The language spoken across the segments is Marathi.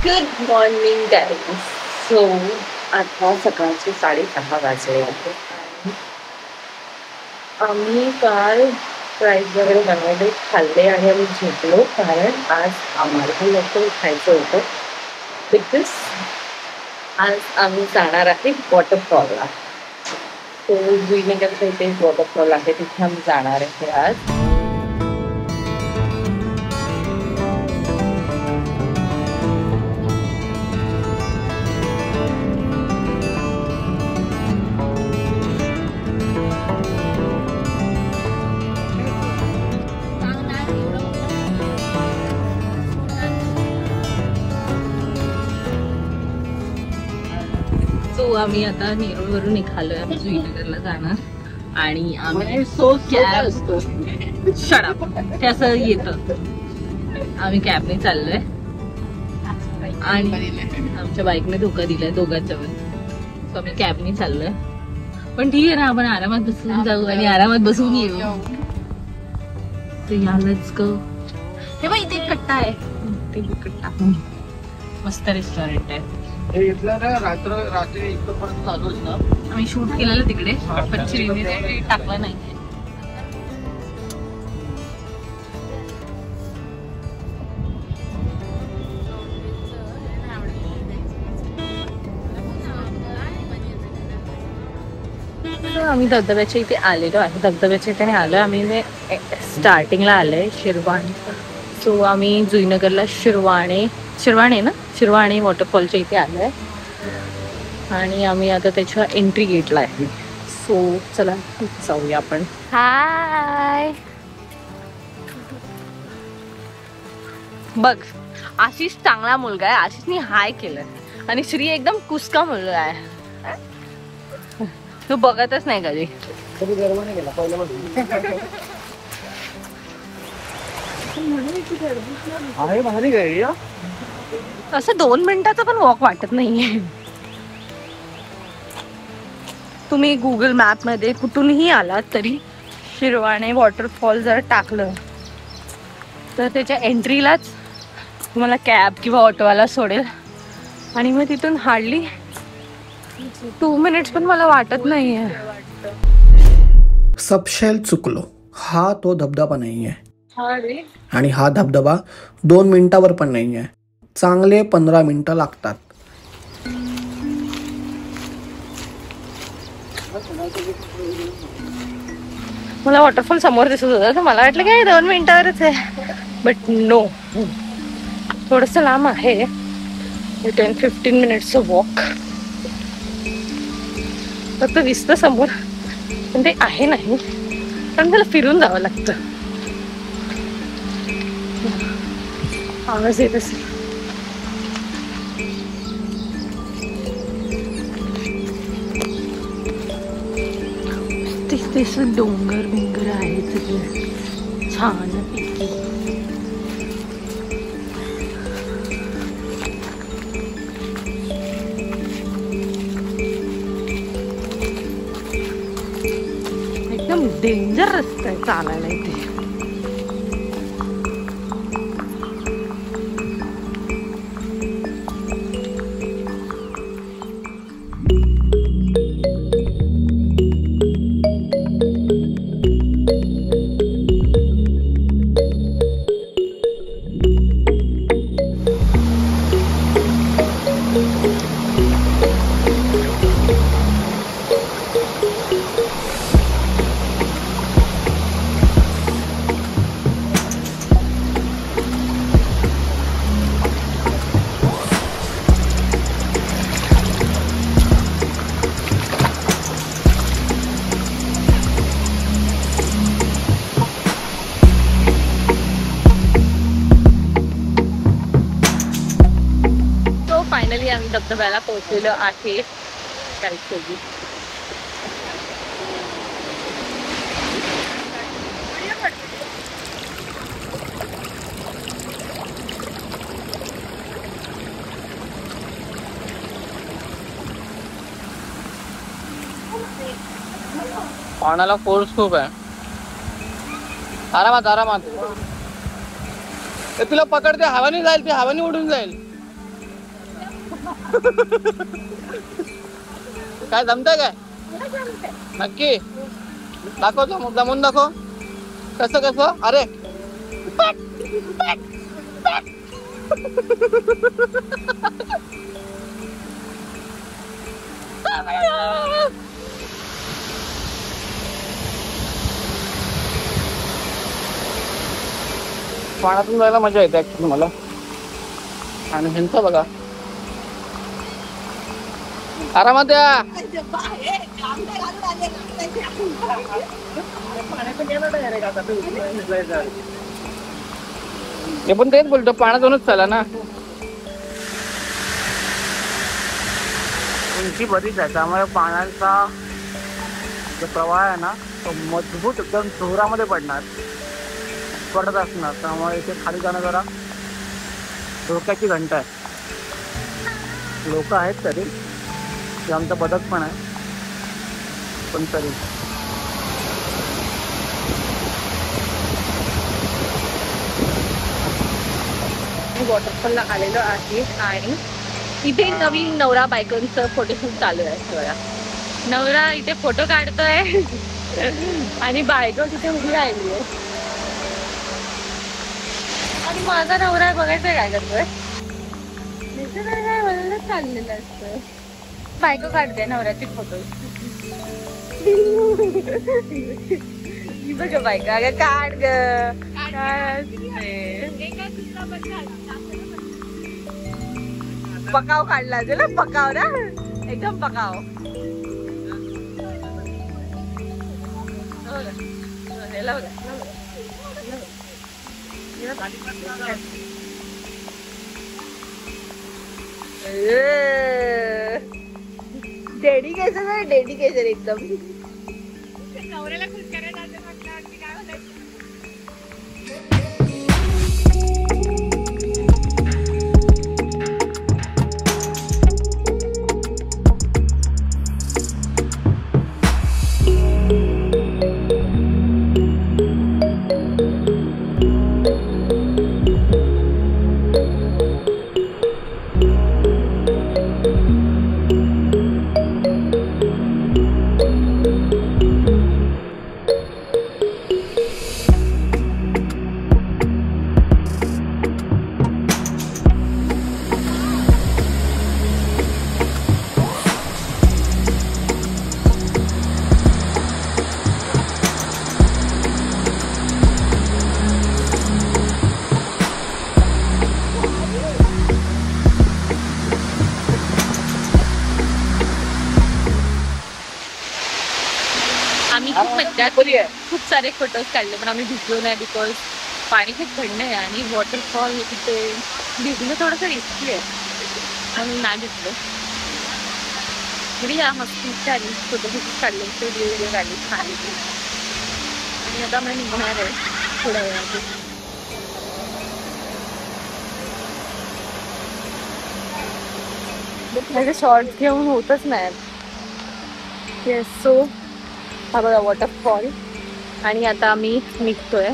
Good morning guys. सो आता सकाळचे 6:30 वाजले आहेत. आम्ही काल फ्राईज वगैरे बनवले, खाल्ले आणि आम्ही झोपलो, कारण आज आम्हाला लवकर उठायचं होतं. बिकॉज आज आम्ही जाणार आहे वॉटरफॉलला. तो जुईनगरचा इथे वॉटरफॉल आहे, तिथे आम्ही जाणार आहे आज. सो आम्ही आता नेरूळवरून निघालोय, आम्ही जुईनगरला जाणार आणि आम्ही शडअप ते असं येतं. आम्ही कॅबने चाललोय आणि आमच्या बाईकने धोका दिलाय दोघांच्या वर. सो आम्ही कॅबने चाललोय, पण ठीक आहे ना, आपण आरामात बसून जाऊ आणि आरामात बसून येऊ. Let's go. हे बघ, इथे एक कट्टा आहे, ते कट्टा मस्त रेस्टॉरंट आहे. रात्री इथपर्यंत चालू असतं. आम्ही शूट केलेलं तिकडे, पण श्रीने टाकलं नाही. आम्ही धबधब्याच्या इथे आलेलो आहे. धबधब्याच्या इथे आलोय आम्ही, स्टार्टिंगला आलोय शिरवाणे. सो आम्ही जुईनगरला शिरवाणे वॉटरफॉलच्या इथे आलोय आणि आम्ही आता त्याच्या एंट्री गेटला आहे. सो चला जाऊया आपण. हाय, बघ आशिष चांगला मुलगा आहे. आशिषने हाय केलं आणि श्री एकदम कुसका मुलगा आहे. तू बघतच नाही कधी. असं 2 मिनिटाचा पण वॉक वाटत नाहीये. तुम्ही गुगल मॅप मध्ये कुठूनही आलात तरी शिरवाणे वॉटरफॉल जर टाकलं तर त्याच्या एंट्रीलाच तुम्हाला कॅब किंवा ऑटोवाला सोडेल आणि मग तिथून हार्डली 2 मिनिट्स पण मला वाटत नाहीये. सबशेल चुकलो, हा तो धबधबा नाहीये आणि हा धबधबा 2 मिनिटावर पण नाहीये. चांगले 15 मिनिटं लागतात. मला वॉटरफॉल समोर दिसत होता तर मला वाटलं काय 2 मिनिटावरच आहे, बट नो, थोडस लांब आहे. 10-15 मिनिट्सचं वॉक. फक्त दिसतं समोर पण ते आहे नाही, कारण त्याला फिरून जावं लागतं. आवाज येत असेल. तिथे डोंगर बिंगर आहे सगळे छान पैकी. एकदम डेंजर रस्ता आहे चालायला इथे. फायनली आम्ही धबधब्याला पोहोचलेलो आहे. पाण्याला फोर्स खूप आहे. आरामात आरामात. तुला पकडते, हवानी जाईल, ती हवानी उडून जाईल. काय जमतंय काय नक्की? दाखव जमून दाखव. कसं कसं? अरे पाण्यातून जायला मजा येते ऍक्च्युली मला. आणि ह्यांचं बघा आरामात या. हे पण तेच बोलतो पाण्यातूनच चला ना. उंची बरीच आहे त्यामुळे पाण्याचा जो प्रवाह आहे ना तो मजबूत एकदम जोरामध्ये पडत असणार. त्यामुळे इथे खाली जाणं जरा धोक्याची घंटा आहे. लोक आहेत तरी आमचा बदक पण आहे पण तरी वॉटरफॉलला आलेलो आहे आणि इथे नवीन नवरा बायकोंचं फोटोशूट चालू आहे. सगळ्या नवरा इथे फोटो काढतोय आणि बायको तिथे उभी राहिली आहे. आणि माझा नवरा बघायचं काय करतोय चाललेलं असतं. बायको काढते नवऱ्याचे फोटो. बघ बायको अगं काढ ग. पकाव काढला असेल ना. पकाव ना एकदम पकाव. डेडिकेशन आहे. डेडिकेशन एकदम. नवऱ्याला खुश करायला काय होतं. आम्ही खूप मज्जा केली. खूप सारे फोटोज काढले पण आम्ही भिजलो नाही बिकॉज पाणी खूप थंड आहे आणि वॉटरफॉल तिथे भिजणं थोडंसं रिस्की आहे म्हणून नाही भिजलो. तरी या मस्ती आली. फोटोशूट काढले व्हिडिओ काढली छान. आणि आता आम्ही निघणार आहे थोड्या वेळात. माझे शॉर्ट्स घेऊन होतच नाही. येस सो हा बघा वॉटरफॉल. आणि आता आम्ही निघतोय.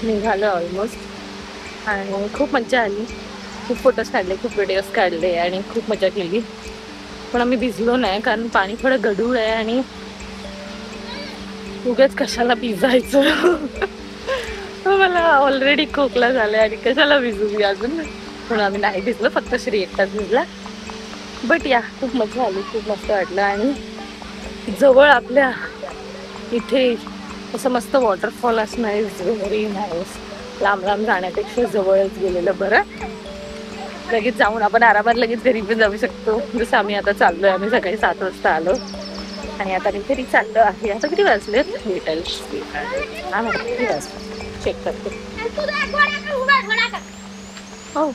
निघालो ऑलमोस्ट. आणि खूप मज्जा आली. खूप फोटोज काढले खूप व्हिडिओज काढले आणि खूप मजा केली. पण आम्ही भिजलो नाही कारण पाणी थोडं गढूळ आहे आणि उगाच कशाला भिजायचं. मला ऑलरेडी खोकला झालाय आणि कशाला भिजू मी अजून. म्हणून आम्ही नाही भिजलो. फक्त श्री एकटाच भिजला. बट या खूप मजा आली. खूप मस्त वाटलं. आणि जवळ आपल्या इथे असं मस्त वॉटरफॉल असणं इज व्हेरी नाईस. लांब लांब जाण्यापेक्षा जवळच गेलेलं बरं. लगेच जाऊन आपण आरामात लगेच घरी पण जाऊ शकतो. जसं आम्ही आता चाललोय. आम्ही सकाळी 7 वाजता आलो आणि आता मी घरी चाललो आहे. आता किती वाजले भेटेल किती वाजले चेक करते. हो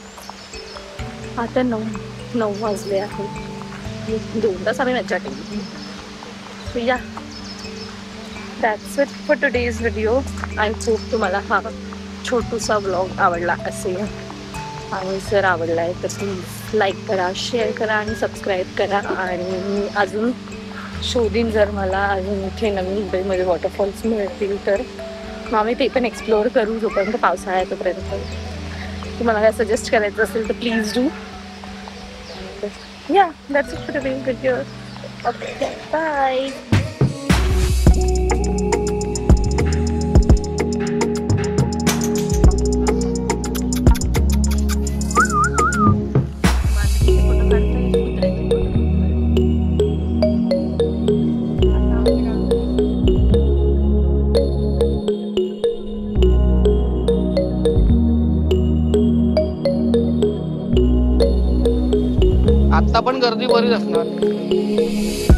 आता 9 वाजले आहेत. 2 तास आम्ही मज्जा केली. So yeah, that's it for today's video. I hope तुम्हाला हा छोटूसा व्लॉग आवडला असेल. आणि जर आवडला आहे तर प्लीज लाईक करा, शेअर करा आणि सबस्क्राईब करा. आणि अजून शोधीन जर मला अजून इथे नवीन मुंबईमध्ये वॉटरफॉल्स मिळतील तर मग आम्ही ते पण एक्सप्लोअर करू. जोपर्यंत पावसाळा आहे तोपर्यंत. तुम्हाला काय सजेस्ट करायचं असेल तर please do. Yeah, that's it for the video. Okay, bye. आता पण गर्दी बरीच असणार.